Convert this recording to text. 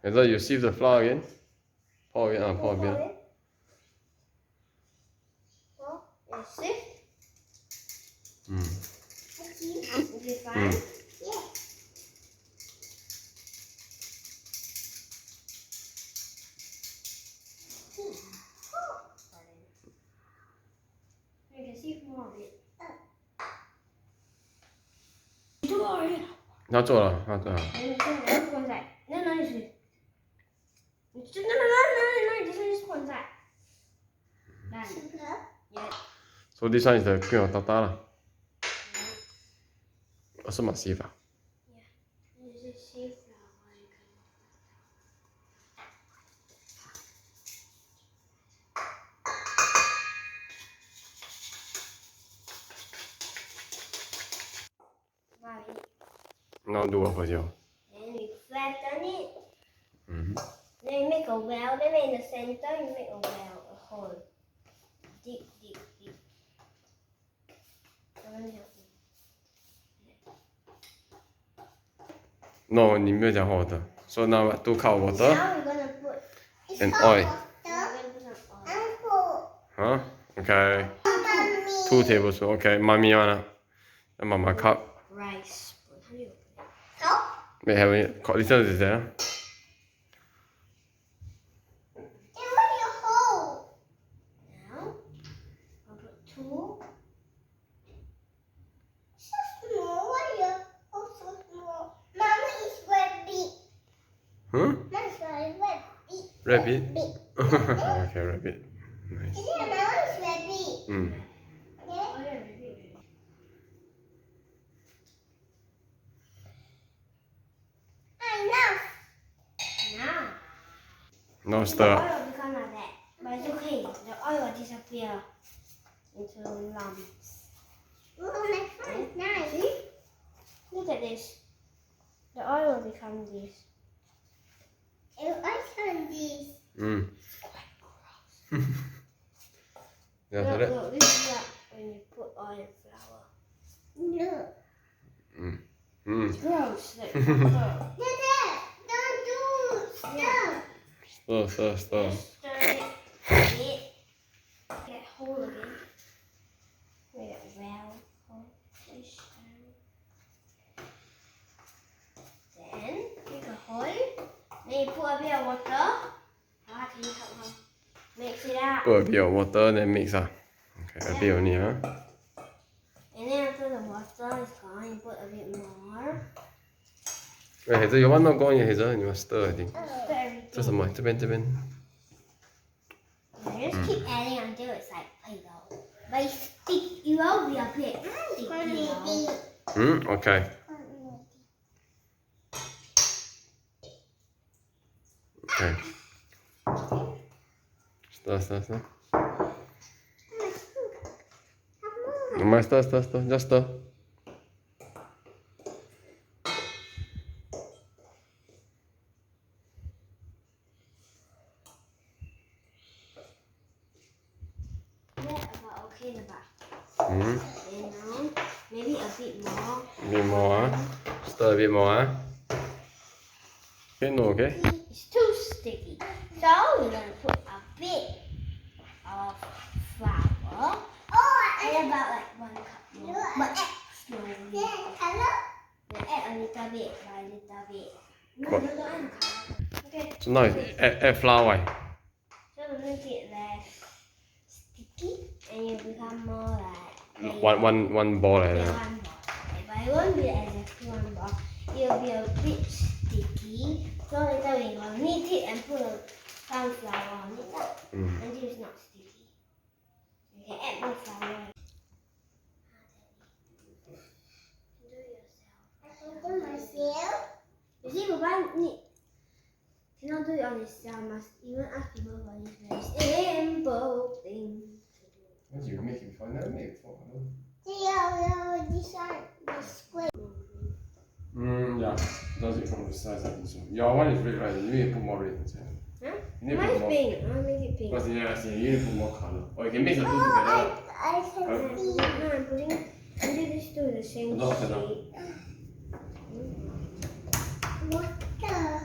And then you sieve the flour again. Pour again. Pour again. Sieve. Is it fine? Yeah. You can sieve more of it. 他做了，他做了。你混在，那里是，你就那里就是混在。那里。So this one is the cream of tartar lah. Also must sieve ah. Yeah. This is sieve flour. Right. Now do what for you? Then you flatten it. Mm-hmm. Then you make a well. Then in the center you make a well, a hole. Deep. No, 你没有讲 hot water. So now 2 cup of water Now we're gonna put and oil. Now we're gonna put some oil. Huh? Okay. 2 tablespoons. Okay, mommy one. And mama cup. Rice. May have it. Listen to this. Now I'll put 2. Huh? Rabbit? Okay, rabbit. Nice. Mm. Now The stir. oil will become like that. But it's okay. The oil will disappear into lumps. See? Look at this. The oil will become this. Mm. Yeah, so Look, this is what when you put oil and flour. It's gross. Like, Stir. stir it a bit. Get whole again. Make it well. Fish. Then make a hole. Then you put a bit of water. Can you help her? Mix it up. Put a bit of water, then mix ah. Okay, a bit only ah. And then after the water is gone, you put a bit more. Wait, Hazel, your one not gone yet, Hazel. You must stir, I think. Stir everything. 这什么？这边。 You just keep adding until it's like Play-Doh. But it's stick, it will be a bit sticky though. Okay. Okay. Stir. Mama, stir. Just stir. About okay the back. Mm. And now maybe a bit more. A bit more ah. Stir a bit more ah. Okay, no, okay? It's too sticky. So we're gonna put a bit of flour. And about like 1 cup more. But add slowly. Then add a little bit by little bit. No, What? don't add color. Okay. So now add flour. So to make it less sticky and you become more like One ball like yeah, that. 1 ball. But it won't be exactly 1 ball. It will be a bit sticky. So later we're gonna knead it and put some flour on it until it's not sticky. You can add more flour. Do yourself. You see, Papa cannot do it on yourself. Must even ask people for this very simple thing. Once you make it fun, then make it fun. Yeah. Does it from the size, I think so. Your one is red, right? You need to put more red inside. Huh? You need to Mine put is more. pink. I'll make it pink. Because you need to put more color. Or you can mix the two together. No, I'm putting until these two the same No, shape. cannot. Water.